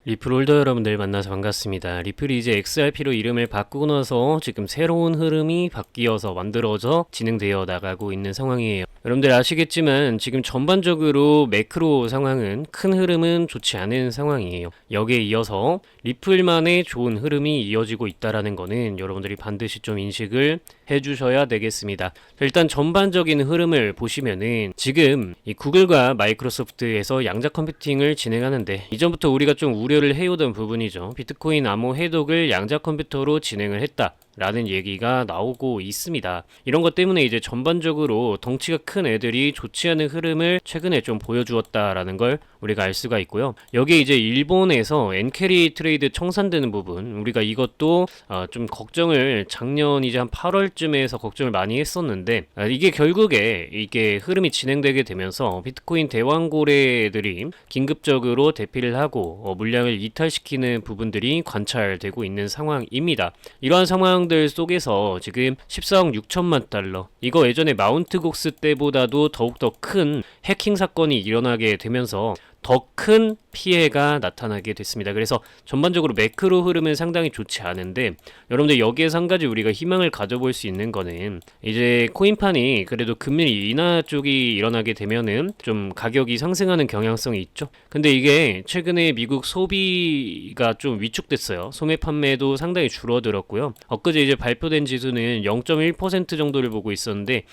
리플 홀더 여러분들 만나서 반갑습니다. 리플이 이제 XRP로 이름을 바꾸고 나서 지금 새로운 흐름이 바뀌어서 만들어져 진행되어 나가고 있는 상황이에요. 여러분들 아시겠지만 지금 전반적으로 매크로 상황은 큰 흐름은 좋지 않은 상황이에요. 여기에 이어서 리플만의 좋은 흐름이 이어지고 있다라는 거는 여러분들이 반드시 좀 인식을 해주셔야 되겠습니다. 일단 전반적인 흐름을 보시면은 지금 이 구글과 마이크로소프트에서 양자 컴퓨팅을 진행하는데 이전부터 우리가 좀 우려를 해오던 부분이죠. 비트코인 암호 해독을 양자 컴퓨터로 진행을 했다. 라는 얘기가 나오고 있습니다. 이런 것 때문에 이제 전반적으로 덩치가 큰 애들이 좋지 않은 흐름을 최근에 좀 보여주었다라는 걸 우리가 알 수가 있고요. 여기에 이제 일본에서 엔캐리 트레이드 청산되는 부분, 우리가 이것도 좀 걱정을 작년 이제 한 8월쯤에서 걱정을 많이 했었는데 이게 결국에 이게 흐름이 진행되게 되면서 비트코인 대왕고래들이 긴급적으로 대피를 하고 물량을 이탈시키는 부분들이 관찰되고 있는 상황입니다. 이러한 상황 속에서 지금 14억 6천만 달러 이거 예전에 마운트곡스 때보다도 더욱더 큰 해킹 사건이 일어나게 되면서 더 큰 피해가 나타나게 됐습니다. 그래서 전반적으로 매크로 흐름은 상당히 좋지 않은데 여러분들 여기에서 한 가지 우리가 희망을 가져볼 수 있는 거는 이제 코인판이 그래도 금리 인하 쪽이 일어나게 되면은 좀 가격이 상승하는 경향성이 있죠. 근데 이게 최근에 미국 소비가 좀 위축됐어요. 소매 판매도 상당히 줄어들었고요. 엊그제 이제 발표된 지수는 0.1% 정도를 보고 있었는데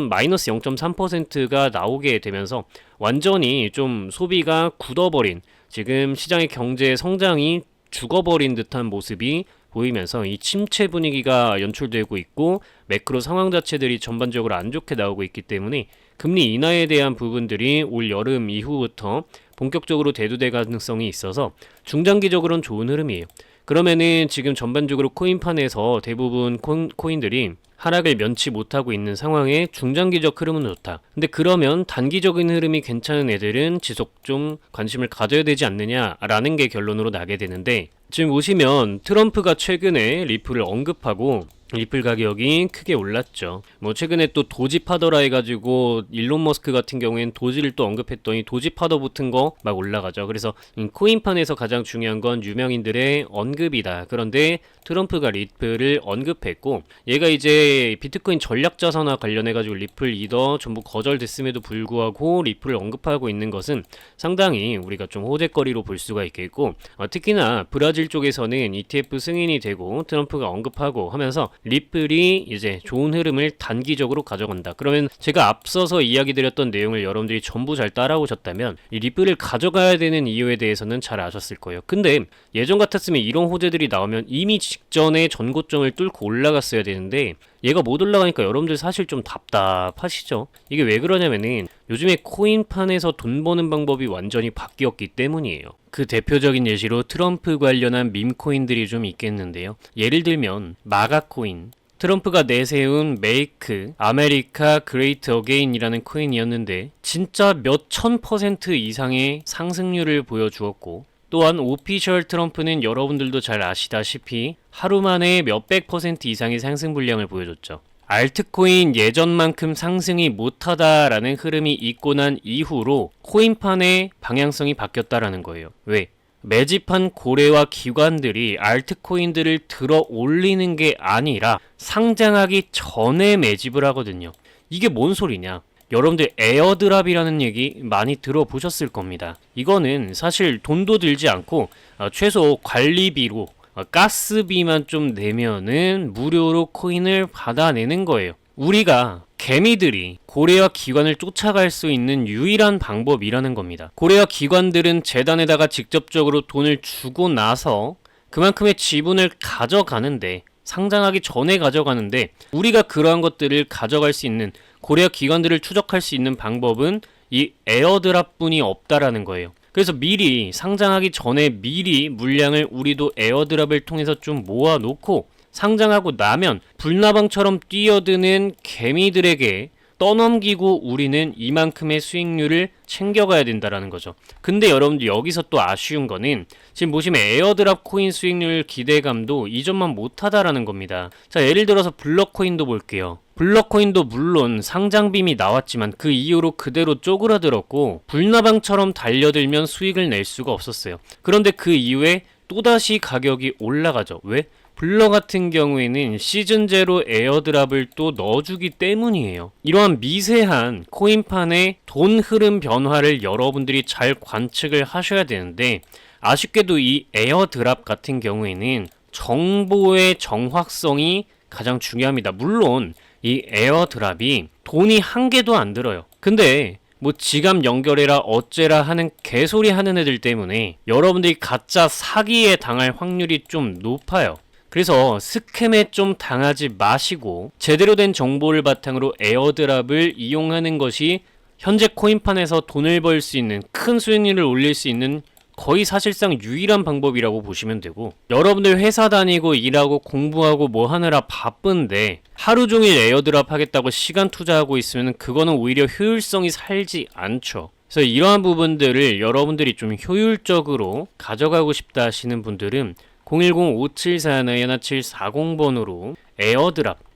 마이너스 0.3%가 나오게 되면서 완전히 좀 소비가 굳어버린 지금 시장의 경제 성장이 죽어버린 듯한 모습이 보이면서 이 침체 분위기가 연출되고 있고 매크로 상황 자체들이 전반적으로 안 좋게 나오고 있기 때문에 금리 인하에 대한 부분들이 올 여름 이후부터 본격적으로 대두될 가능성이 있어서 중장기적으로는 좋은 흐름이에요. 그러면은 지금 전반적으로 코인판에서 대부분 코인들이 하락을 면치 못하고 있는 상황에 중장기적 흐름은 좋다. 근데 그러면 단기적인 흐름이 괜찮은 애들은 지속 좀 관심을 가져야 되지 않느냐라는 게 결론으로 나게 되는데 지금 보시면 트럼프가 최근에 리플을 언급하고 리플 가격이 크게 올랐죠. 뭐 최근에 또 도지 파더라 해가지고 일론 머스크 같은 경우엔 도지를 또 언급했더니 도지 파더 붙은 거 막 올라가죠. 그래서 코인판에서 가장 중요한 건 유명인들의 언급이다. 그런데 트럼프가 리플을 언급했고 얘가 이제 비트코인 전략자산화 관련해가지고 리플 이더 전부 거절됐음에도 불구하고 리플을 언급하고 있는 것은 상당히 우리가 좀 호재거리로 볼 수가 있겠고 특히나 브라질 쪽에서는 ETF 승인이 되고 트럼프가 언급하고 하면서 리플이 이제 좋은 흐름을 단기적으로 가져간다. 그러면 제가 앞서서 이야기 드렸던 내용을 여러분들이 전부 잘 따라오셨다면 이 리플을 가져가야 되는 이유에 대해서는 잘 아셨을 거예요. 근데 예전 같았으면 이런 호재들이 나오면 이미 직전에 전고점을 뚫고 올라갔어야 되는데 얘가 못 올라가니까 여러분들 사실 좀 답답하시죠? 이게 왜 그러냐면은 요즘에 코인판에서 돈 버는 방법이 완전히 바뀌었기 때문이에요. 그 대표적인 예시로 트럼프 관련한 밈코인들이 좀 있겠는데요. 예를 들면 마가코인, 트럼프가 내세운 메이크 아메리카 그레이트 어게인이라는 코인이었는데 진짜 몇천 퍼센트 이상의 상승률을 보여주었고 또한 오피셜 트럼프는 여러분들도 잘 아시다시피 하루 만에 몇백 퍼센트 이상의 상승 분량을 보여줬죠. 알트코인 예전만큼 상승이 못하다라는 흐름이 있고 난 이후로 코인판의 방향성이 바뀌었다라는 거예요. 왜? 매집한 고래와 기관들이 알트코인들을 들어 올리는 게 아니라 상장하기 전에 매집을 하거든요. 이게 뭔 소리냐? 여러분들 에어드랍이라는 얘기 많이 들어보셨을 겁니다. 이거는 사실 돈도 들지 않고 최소 관리비로 가스비만 좀 내면은 무료로 코인을 받아내는 거예요. 우리가 개미들이 고래와 기관을 쫓아갈 수 있는 유일한 방법이라는 겁니다. 고래와 기관들은 재단에다가 직접적으로 돈을 주고 나서 그만큼의 지분을 가져가는데 상장하기 전에 가져가는데 우리가 그러한 것들을 가져갈 수 있는 고래와 기관들을 추적할 수 있는 방법은 이 에어드랍뿐이 없다라는 거예요. 그래서 미리 상장하기 전에 미리 물량을 우리도 에어드랍을 통해서 좀 모아놓고 상장하고 나면 불나방처럼 뛰어드는 개미들에게 떠넘기고 우리는 이만큼의 수익률을 챙겨가야 된다라는 거죠. 근데 여러분들 여기서 또 아쉬운 거는 지금 보시면 에어드랍 코인 수익률 기대감도 이전만 못하다라는 겁니다. 자, 예를 들어서 블럭코인도 볼게요. 블럭코인도 물론 상장빔이 나왔지만 그 이후로 그대로 쪼그라들었고 불나방처럼 달려들면 수익을 낼 수가 없었어요. 그런데 그 이후에 또다시 가격이 올라가죠. 왜? 블러 같은 경우에는 시즌 제로 에어드랍을 또 넣어주기 때문이에요. 이러한 미세한 코인판의 돈 흐름 변화를 여러분들이 잘 관측을 하셔야 되는데 아쉽게도 이 에어드랍 같은 경우에는 정보의 정확성이 가장 중요합니다. 물론 이 에어드랍이 돈이 한 개도 안 들어요. 근데 뭐 지갑 연결해라 어째라 하는 개소리 하는 애들 때문에 여러분들이 가짜 사기에 당할 확률이 좀 높아요. 그래서 스캠에 좀 당하지 마시고 제대로 된 정보를 바탕으로 에어드랍을 이용하는 것이 현재 코인판에서 돈을 벌 수 있는 큰 수익률을 올릴 수 있는 거의 사실상 유일한 방법이라고 보시면 되고 여러분들 회사 다니고 일하고 공부하고 뭐 하느라 바쁜데 하루 종일 에어드랍 하겠다고 시간 투자하고 있으면 그거는 오히려 효율성이 살지 않죠. 그래서 이러한 부분들을 여러분들이 좀 효율적으로 가져가고 싶다 하시는 분들은 010-5741-1740번으로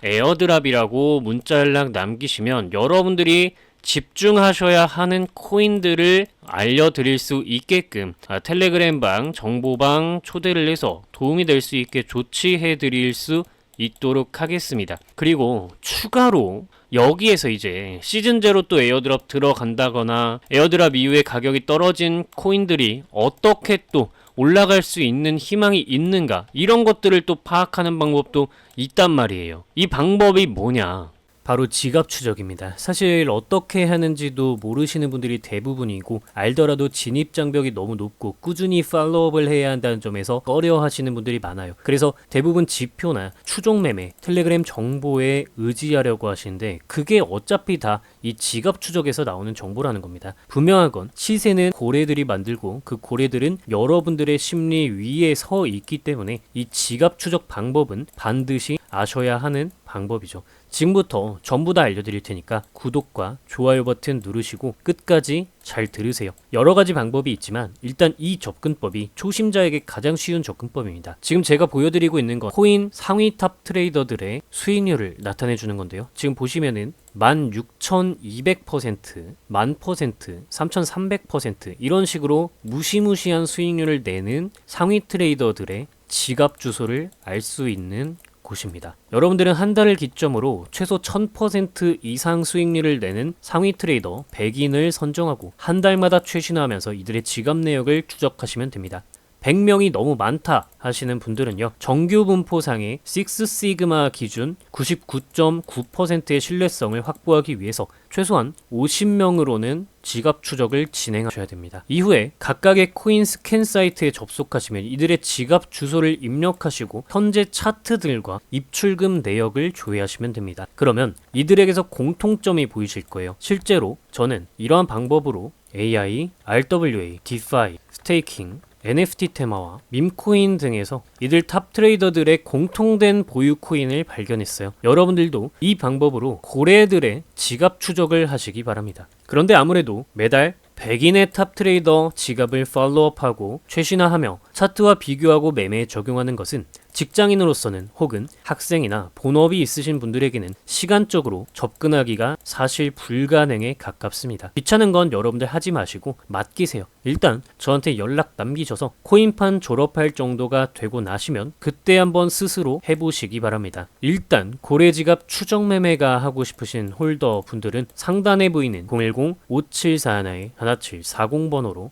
에어드랍이라고 문자 연락 남기시면 여러분들이 집중하셔야 하는 코인들을 알려드릴 수 있게끔 텔레그램방, 정보방 초대를 해서 도움이 될 수 있게 조치해 드릴 수 있도록 하겠습니다. 그리고 추가로 여기에서 이제 시즌 제로 또 에어드랍 들어간다거나 에어드랍 이후에 가격이 떨어진 코인들이 어떻게 또 올라갈 수 있는 희망이 있는가 이런 것들을 또 파악하는 방법도 있단 말이에요. 이 방법이 뭐냐? 바로 지갑 추적입니다. 사실 어떻게 하는지도 모르시는 분들이 대부분이고 알더라도 진입 장벽이 너무 높고 꾸준히 팔로우업을 해야 한다는 점에서 꺼려 하시는 분들이 많아요. 그래서 대부분 지표나 추종 매매, 텔레그램 정보에 의지하려고 하시는데 그게 어차피 다 이 지갑 추적에서 나오는 정보라는 겁니다. 분명한 건 시세는 고래들이 만들고 그 고래들은 여러분들의 심리 위에 서 있기 때문에 이 지갑 추적 방법은 반드시 아셔야 하는 방법이죠. 지금부터 전부 다 알려드릴 테니까 구독과 좋아요 버튼 누르시고 끝까지 잘 들으세요. 여러 가지 방법이 있지만 일단 이 접근법이 초심자에게 가장 쉬운 접근법입니다. 지금 제가 보여드리고 있는 건 코인 상위 탑 트레이더들의 수익률을 나타내 주는 건데요. 지금 보시면은 16,200%, 1000%, 3,300% 이런 식으로 무시무시한 수익률을 내는 상위 트레이더들의 지갑 주소를 알 수 있는 곳입니다. 여러분들은 한 달을 기점으로 최소 1000% 이상 수익률을 내는 상위 트레이더 100인을 선정하고 한 달마다 최신화하면서 이들의 지갑 내역을 추적하시면 됩니다. 100명이 너무 많다 하시는 분들은요. 정규 분포상의 식스시그마 기준 99.9%의 신뢰성을 확보하기 위해서 최소한 50명으로는 지갑 추적을 진행하셔야 됩니다. 이후에 각각의 코인 스캔 사이트에 접속하시면 이들의 지갑 주소를 입력하시고 현재 차트들과 입출금 내역을 조회하시면 됩니다. 그러면 이들에게서 공통점이 보이실 거예요. 실제로 저는 이러한 방법으로 AI, RWA, DeFi, 스테이킹, NFT 테마와 밈코인 등에서 이들 탑 트레이더들의 공통된 보유 코인을 발견했어요. 여러분들도 이 방법으로 고래들의 지갑 추적을 하시기 바랍니다. 그런데 아무래도 매달 100인의 탑 트레이더 지갑을 팔로우업하고 최신화하며 차트와 비교하고 매매에 적용하는 것은 직장인으로서는 혹은 학생이나 본업이 있으신 분들에게는 시간적으로 접근하기가 사실 불가능에 가깝습니다. 귀찮은 건 여러분들 하지 마시고 맡기세요. 일단 저한테 연락 남기셔서 코인판 졸업할 정도가 되고 나시면 그때 한번 스스로 해보시기 바랍니다. 일단 고래지갑 추적 매매가 하고 싶으신 홀더 분들은 상단에 보이는 010-5741-1740번호로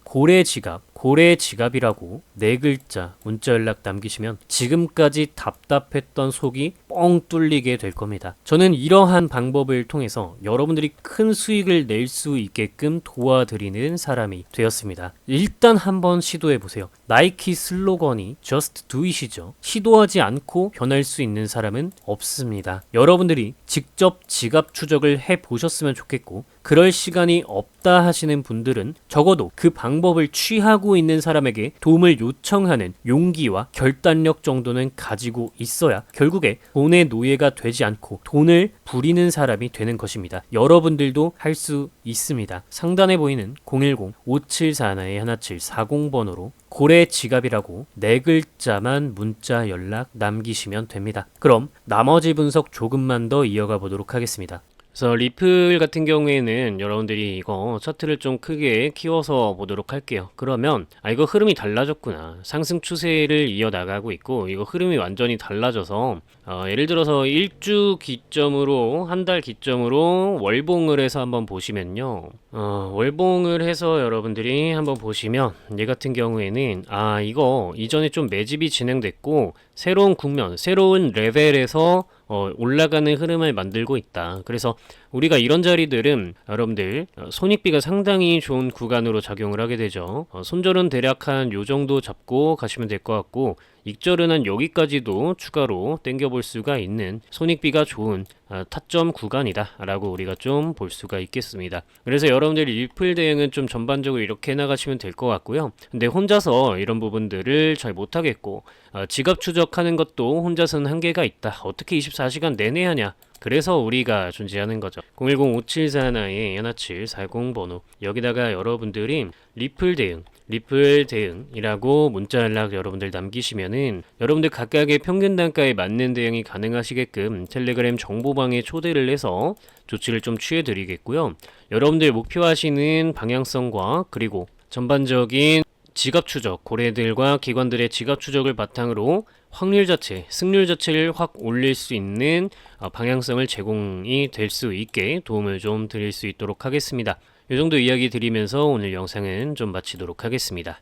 고래지갑이라고 4글자 문자 연락 남기시면 지금까지 답답했던 속이 뻥 뚫리게 될 겁니다. 저는 이러한 방법을 통해서 여러분들이 큰 수익을 낼 수 있게끔 도와드리는 사람이 되었습니다. 일단 한번 시도해보세요. 나이키 슬로건이 Just Do It이죠. 시도하지 않고 변할 수 있는 사람은 없습니다. 여러분들이 직접 지갑 추적을 해보셨으면 좋겠고 그럴 시간이 없다 하시는 분들은 적어도 그 방법을 취하고 있는 사람에게 도움을 요청하는 용기와 결단력 정도는 가지고 있어야 결국에 돈의 노예가 되지 않고 돈을 부리는 사람이 되는 것입니다. 여러분들도 할 수 있습니다. 상단에 보이는 010-5741-1740번호로 고래 지갑이라고 4글자만 문자 연락 남기시면 됩니다. 그럼 나머지 분석 조금만 더 이어가 보도록 하겠습니다. 그래서 리플 같은 경우에는 여러분들이 이거 차트를 좀 크게 키워서 보도록 할게요. 그러면 이거 흐름이 달라졌구나. 상승 추세를 이어나가고 있고 이거 흐름이 완전히 달라져서 예를 들어서 1주 기점으로 한 달 기점으로 월봉을 해서 한번 보시면요. 월봉을 해서 여러분들이 한번 보시면 얘 같은 경우에는 이거 이전에 좀 매집이 진행됐고 새로운 국면, 새로운 레벨에서 올라가는 흐름을 만들고 있다. 그래서 우리가 이런 자리들은 여러분들 손익비가 상당히 좋은 구간으로 작용을 하게 되죠. 손절은 대략 한 요 정도 잡고 가시면 될 것 같고 익절은 한 여기까지도 추가로 땡겨볼 수가 있는 손익비가 좋은 타점 구간이다 라고 우리가 좀 볼 수가 있겠습니다. 그래서 여러분들 리플 대응은 좀 전반적으로 이렇게 나가시면 될 것 같고요. 근데 혼자서 이런 부분들을 잘 못하겠고 지갑 추적하는 것도 혼자서는 한계가 있다. 어떻게 24시간 내내 하냐. 그래서 우리가 존재하는 거죠. 010-5741-1740번호 여기다가 여러분들이 리플 대응이라고 문자 연락 여러분들 남기시면은 여러분들 각각의 평균 단가에 맞는 대응이 가능하시게끔 텔레그램 정보방에 초대를 해서 조치를 좀 취해 드리겠고요. 여러분들 목표하시는 방향성과 그리고 전반적인 지갑 추적, 고래들과 기관들의 지갑 추적을 바탕으로 확률 자체, 승률 자체를 확 올릴 수 있는 방향성을 제공이 될 수 있게 도움을 좀 드릴 수 있도록 하겠습니다. 이 정도 이야기 드리면서 오늘 영상은 좀 마치도록 하겠습니다.